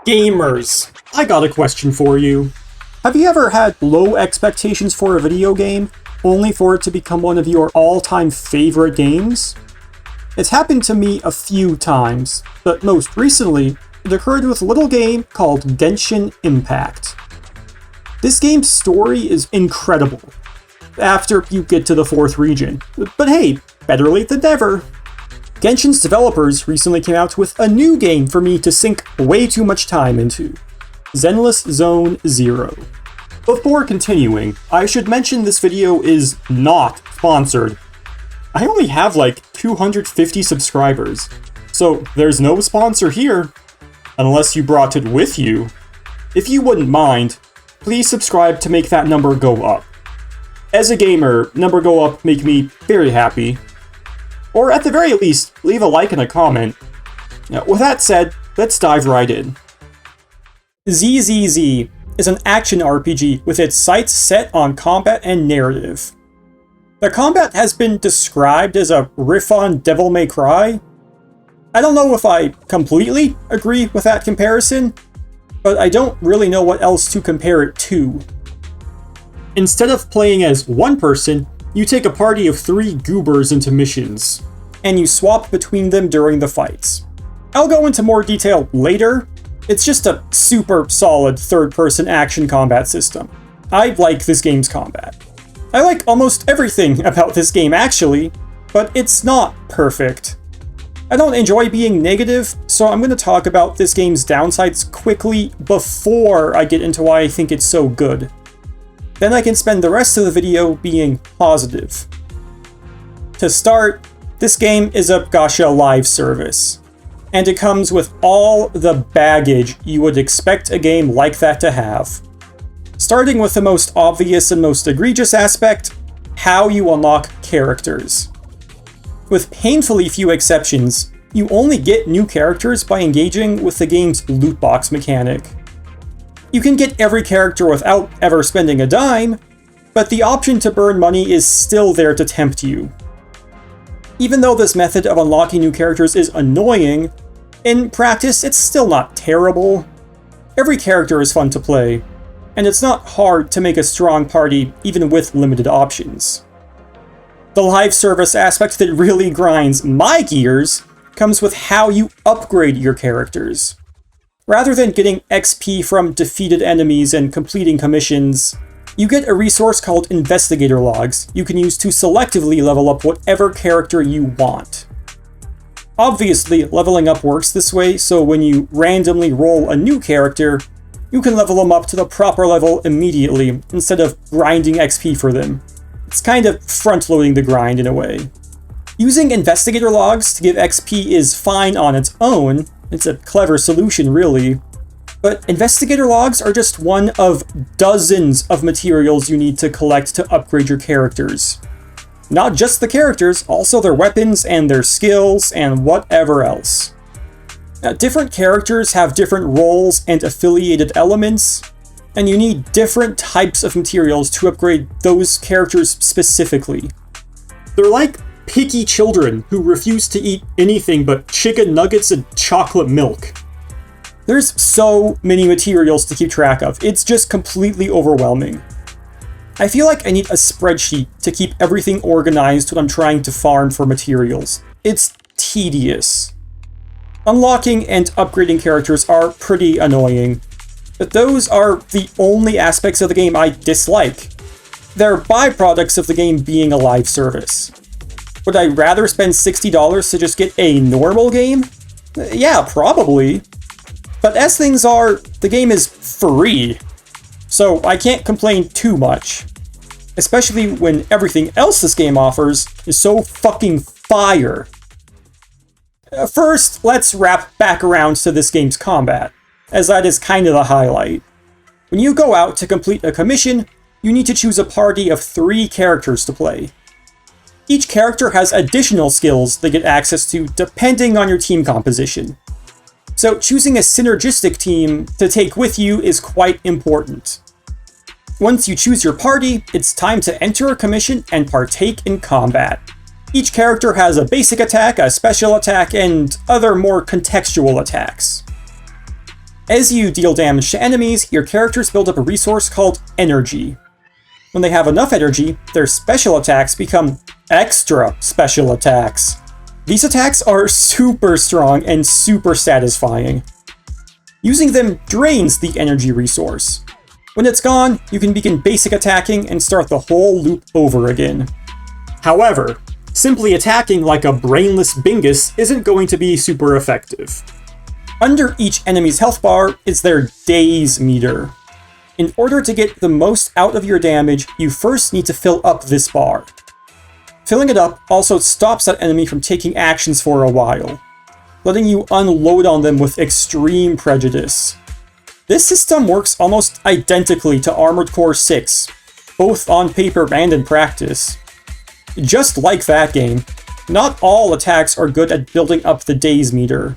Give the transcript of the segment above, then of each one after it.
Gamers, I got a question for you. Have you ever had low expectations for a video game, only for it to become one of your all-time favorite games? It's happened to me a few times, but most recently, it occurred with a little game called Genshin Impact. This game's story is incredible, after you get to the 4th region. But hey, better late than never. Genshin's developers recently came out with a new game for me to sink way too much time into. Zenless Zone Zero. Before continuing, I should mention this video is not sponsored. I only have like 250 subscribers, so there's no sponsor here, unless you brought it with you. If you wouldn't mind, please subscribe to make that number go up. As a gamer, number go up make me very happy. Or at the very least, leave a like and a comment. Now, with that said, let's dive right in. ZZZ is an action RPG with its sights set on combat and narrative. The combat has been described as a riff on Devil May Cry. I don't know if I completely agree with that comparison, but I don't really know what else to compare it to. Instead of playing as one person, you take a party of 3 goobers into missions, and you swap between them during the fights. I'll go into more detail later. It's just a super solid third-person action combat system. I like this game's combat. I like almost everything about this game actually, but it's not perfect. I don't enjoy being negative, so I'm going to talk about this game's downsides quickly before I get into why I think it's so good. Then I can spend the rest of the video being positive. To start, this game is a gacha live service, and it comes with all the baggage you would expect a game like that to have. Starting with the most obvious and most egregious aspect, how you unlock characters. With painfully few exceptions, you only get new characters by engaging with the game's loot box mechanic. You can get every character without ever spending a dime, but the option to burn money is still there to tempt you. Even though this method of unlocking new characters is annoying, in practice it's still not terrible. Every character is fun to play, and it's not hard to make a strong party even with limited options. The live service aspect that really grinds my gears comes with how you upgrade your characters. Rather than getting XP from defeated enemies and completing commissions, you get a resource called Investigator Logs you can use to selectively level up whatever character you want. Obviously, leveling up works this way, so when you randomly roll a new character, you can level them up to the proper level immediately, instead of grinding XP for them. It's kind of front-loading the grind in a way. Using Investigator Logs to give XP is fine on its own. It's a clever solution, really. But Investigator Logs are just one of dozens of materials you need to collect to upgrade your characters. Not just the characters, also their weapons and their skills and whatever else. Now, different characters have different roles and affiliated elements, and you need different types of materials to upgrade those characters specifically. They're like picky children who refuse to eat anything but chicken nuggets and chocolate milk. There's so many materials to keep track of, it's just completely overwhelming. I feel like I need a spreadsheet to keep everything organized when I'm trying to farm for materials. It's tedious. Unlocking and upgrading characters are pretty annoying, but those are the only aspects of the game I dislike. They're byproducts of the game being a live service. Would I rather spend $60 to just get a normal game? Yeah, probably. But as things are, the game is free, so I can't complain too much. Especially when everything else this game offers is so fucking fire. First, let's wrap back around to this game's combat, as that is kind of the highlight. When you go out to complete a commission, you need to choose a party of 3 characters to play. Each character has additional skills they get access to depending on your team composition. So choosing a synergistic team to take with you is quite important. Once you choose your party, it's time to enter a commission and partake in combat. Each character has a basic attack, a special attack, and other more contextual attacks. As you deal damage to enemies, your characters build up a resource called energy. When they have enough energy, their special attacks become extra special attacks. These attacks are super strong and super satisfying. Using them drains the energy resource. When it's gone, you can begin basic attacking and start the whole loop over again. However, simply attacking like a brainless Bingus isn't going to be super effective. Under each enemy's health bar is their days meter. In order to get the most out of your damage, you first need to fill up this bar. Filling it up also stops that enemy from taking actions for a while, letting you unload on them with extreme prejudice. This system works almost identically to Armored Core 6, both on paper and in practice. Just like that game, not all attacks are good at building up the days meter.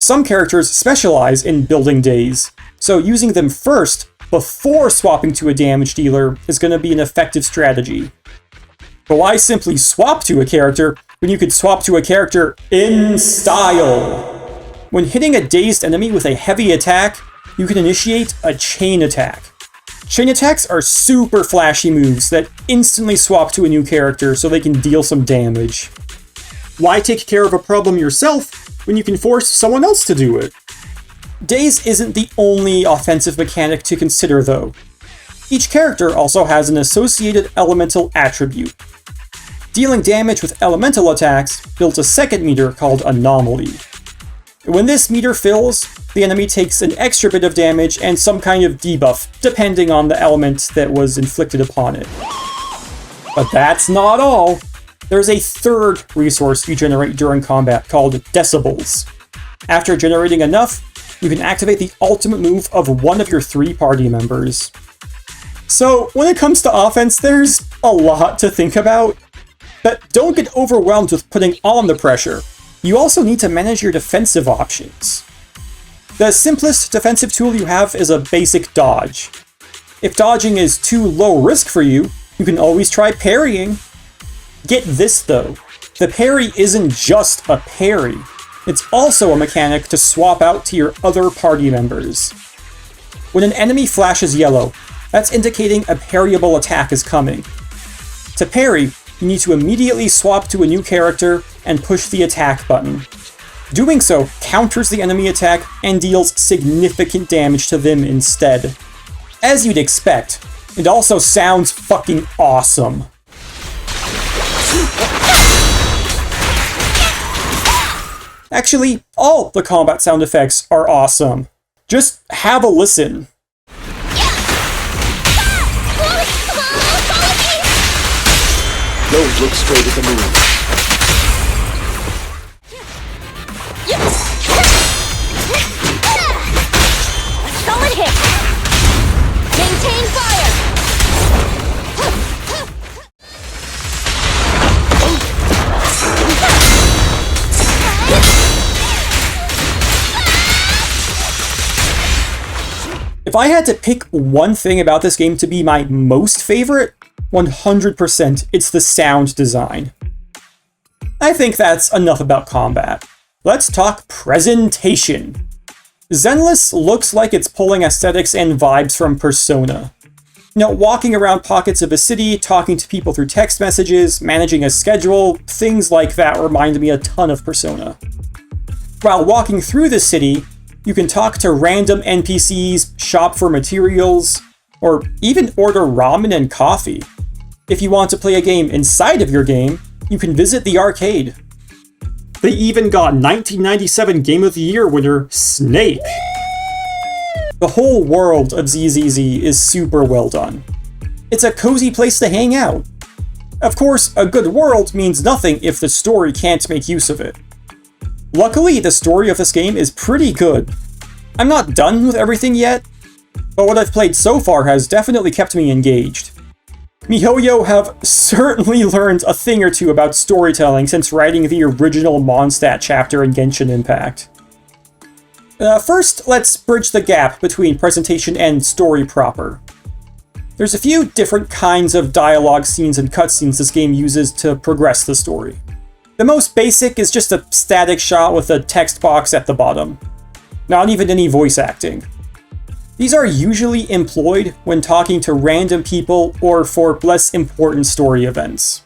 Some characters specialize in building days, so using them first before swapping to a damage dealer is going to be an effective strategy. But why simply swap to a character when you could swap to a character in style? When hitting a dazed enemy with a heavy attack, you can initiate a chain attack. Chain attacks are super flashy moves that instantly swap to a new character so they can deal some damage. Why take care of a problem yourself when you can force someone else to do it? Daze isn't the only offensive mechanic to consider though. Each character also has an associated elemental attribute. Dealing damage with elemental attacks builds a second meter called Anomaly. When this meter fills, the enemy takes an extra bit of damage and some kind of debuff, depending on the element that was inflicted upon it. But that's not all. There's a third resource you generate during combat called Decibels. After generating enough, you can activate the ultimate move of one of your 3 party members. So when it comes to offense, there's a lot to think about. But don't get overwhelmed with putting on the pressure. You also need to manage your defensive options. The simplest defensive tool you have is a basic dodge. If dodging is too low risk for you, you can always try parrying. Get this though, the parry isn't just a parry. It's also a mechanic to swap out to your other party members. When an enemy flashes yellow, that's indicating a parryable attack is coming. To parry, you need to immediately swap to a new character and push the attack button. Doing so counters the enemy attack and deals significant damage to them instead. As you'd expect, it also sounds fucking awesome. Actually, all the combat sound effects are awesome. Just have a listen. Don't look straight at the moon. Solid hit! Maintain fire! If I had to pick one thing about this game to be my most favorite, 100% it's the sound design. I think that's enough about combat. Let's talk presentation. Zenless looks like it's pulling aesthetics and vibes from Persona. You know, walking around pockets of a city, talking to people through text messages, managing a schedule, things like that remind me a ton of Persona. While walking through the city, you can talk to random NPCs, shop for materials, or even order ramen and coffee. If you want to play a game inside of your game, you can visit the arcade. They even got 1997 Game of the Year winner Snake. The whole world of ZZZ is super well done. It's a cozy place to hang out. Of course, a good world means nothing if the story can't make use of it. Luckily, the story of this game is pretty good. I'm not done with everything yet, but what I've played so far has definitely kept me engaged. MiHoYo have certainly learned a thing or two about storytelling since writing the original Mondstadt chapter in Genshin Impact. First, let's bridge the gap between presentation and story proper. There's a few different kinds of dialogue scenes and cutscenes this game uses to progress the story. The most basic is just a static shot with a text box at the bottom. not even any voice acting. These are usually employed when talking to random people or for less important story events.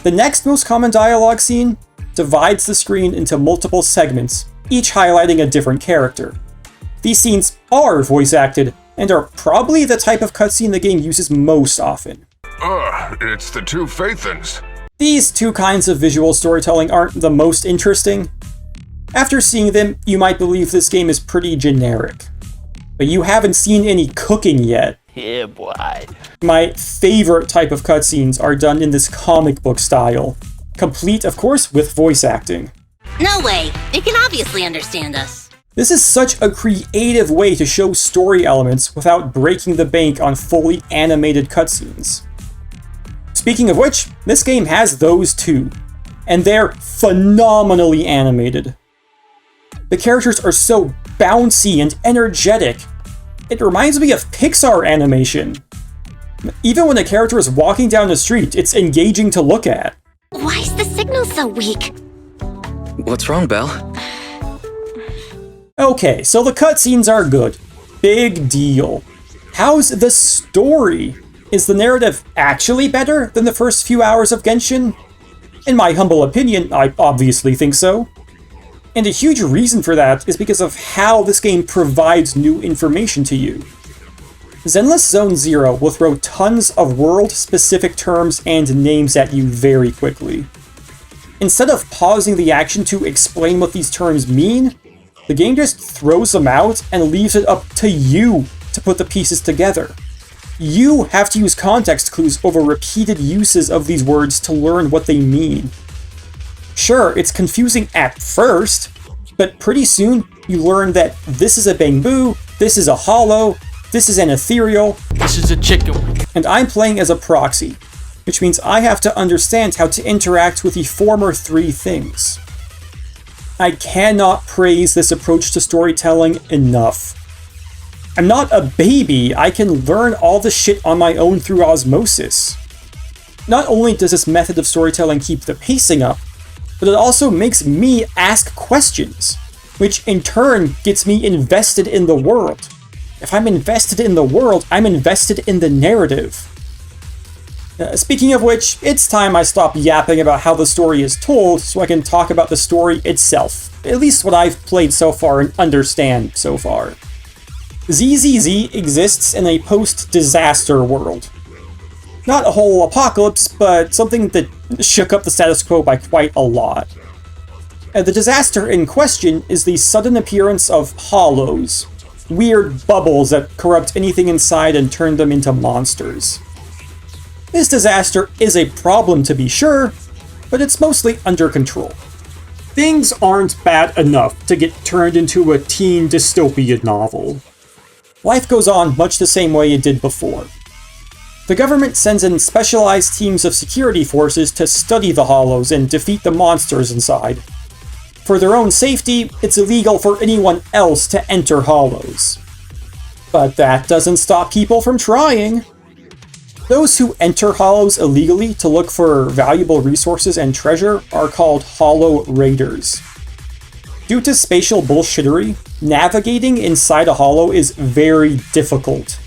The next most common dialogue scene divides the screen into multiple segments, each highlighting a different character. These scenes are voice acted and are probably the type of cutscene the game uses most often. It's the two Phaethons. These two kinds of visual storytelling aren't the most interesting. After seeing them, you might believe this game is pretty generic. But you haven't seen any cooking yet. Yeah, boy. My favorite type of cutscenes are done in this comic book style. Complete, of course, with voice acting. No way! They can obviously understand us. This is such a creative way to show story elements without breaking the bank on fully animated cutscenes. Speaking of which, this game has those too, and they're phenomenally animated. The characters are so bouncy and energetic. It reminds me of Pixar animation. Even when a character is walking down the street, it's engaging to look at. Why is the signal so weak? What's wrong, Belle? Okay, so the cutscenes are good. Big deal. How's the story? Is the narrative actually better than the first few hours of Genshin? In my humble opinion, I obviously think so. And a huge reason for that is because of how this game provides new information to you. Zenless Zone Zero will throw tons of world-specific terms and names at you very quickly. Instead of pausing the action to explain what these terms mean, the game just throws them out and leaves it up to you to put the pieces together. You have to use context clues over repeated uses of these words to learn what they mean. Sure, it's confusing at first, but pretty soon you learn that this is a bamboo, this is a hollow, this is an ethereal, This is a chicken. and I'm playing as a proxy, which means I have to understand how to interact with the former three things. I cannot praise this approach to storytelling enough. I'm not a baby, I can learn all this shit on my own through osmosis. Not only does this method of storytelling keep the pacing up, but it also makes me ask questions, which in turn gets me invested in the world. If I'm invested in the world, I'm invested in the narrative. Speaking of which, it's time I stop yapping about how the story is told so I can talk about the story itself, at least what I've played so far and understand so far. ZZZ exists in a post-disaster world. Not a whole apocalypse, but something that shook up the status quo by quite a lot. The disaster in question is the sudden appearance of hollows, weird bubbles that corrupt anything inside and turn them into monsters. This disaster is a problem to be sure, but it's mostly under control. Things aren't bad enough to get turned into a teen dystopian novel. Life goes on much the same way it did before. The government sends in specialized teams of security forces to study the hollows and defeat the monsters inside. For their own safety, it's illegal for anyone else to enter hollows. But that doesn't stop people from trying. Those who enter hollows illegally to look for valuable resources and treasure are called hollow raiders. Due to spatial bullshittery, navigating inside a hollow is very difficult.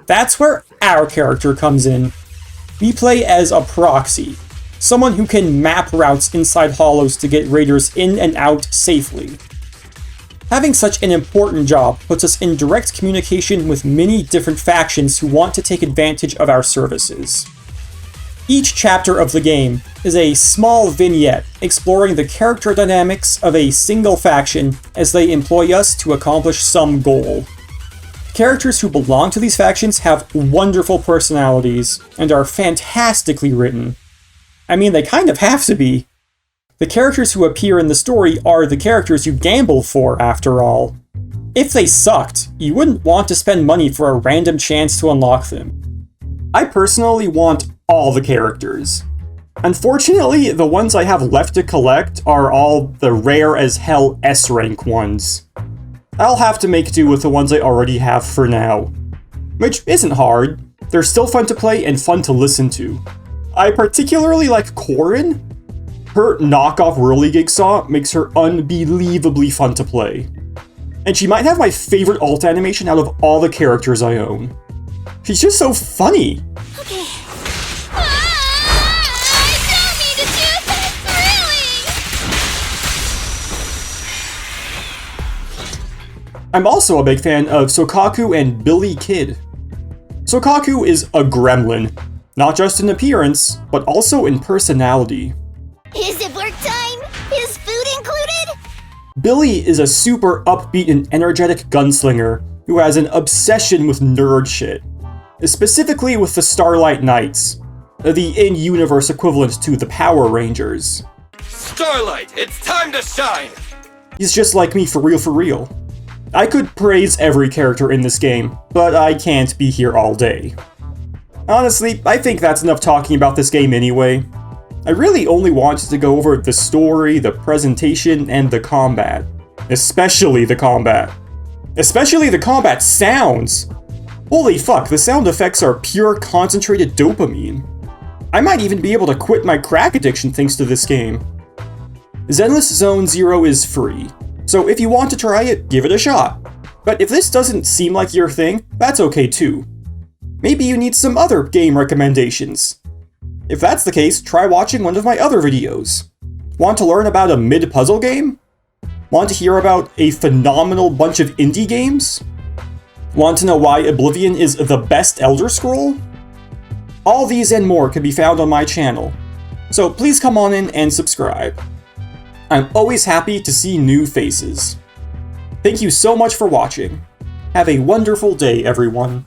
That's where our character comes in. We play as a proxy, someone who can map routes inside hollows to get raiders in and out safely. Having such an important job puts us in direct communication with many different factions who want to take advantage of our services. Each chapter of the game is a small vignette exploring the character dynamics of a single faction as they employ us to accomplish some goal. Characters who belong to these factions have wonderful personalities and are fantastically written. I mean, they kind of have to be. The characters who appear in the story are the characters you gamble for, after all. If they sucked, you wouldn't want to spend money for a random chance to unlock them. I personally want all the characters. Unfortunately, the ones I have left to collect are all the rare as hell S-rank ones. I'll have to make do with the ones I already have for now. Which isn't hard, they're still fun to play and fun to listen to. I particularly like Corin. Her knockoff Whirligig saw makes her unbelievably fun to play. And she might have my favorite alt animation out of all the characters I own. She's just so funny. Okay. I don't need to do this, really! I'm also a big fan of Sokaku and Billy Kid. Sokaku is a gremlin, not just in appearance, but also in personality. Is it work time? Is food included? Billy is a super upbeat and energetic gunslinger who has an obsession with nerd shit. Specifically with the Starlight Knights, the in-universe equivalent to the Power Rangers. Starlight, it's time to shine! He's just like me for real. I could praise every character in this game, but I can't be here all day. Honestly, I think that's enough talking about this game anyway. I really only wanted to go over the story, the presentation, and the combat. Especially the combat. Especially the combat sounds! Holy fuck, the sound effects are pure concentrated dopamine. I might even be able to quit my crack addiction thanks to this game. Zenless Zone Zero is free, so if you want to try it, give it a shot. But if this doesn't seem like your thing, that's okay too. Maybe you need some other game recommendations. If that's the case, try watching one of my other videos. Want to learn about a mid-puzzle game? Want to hear about a phenomenal bunch of indie games? Want to know why Oblivion is the best Elder Scroll? All these and more can be found on my channel, so please come on in and subscribe. I'm always happy to see new faces. Thank you so much for watching. Have a wonderful day, everyone.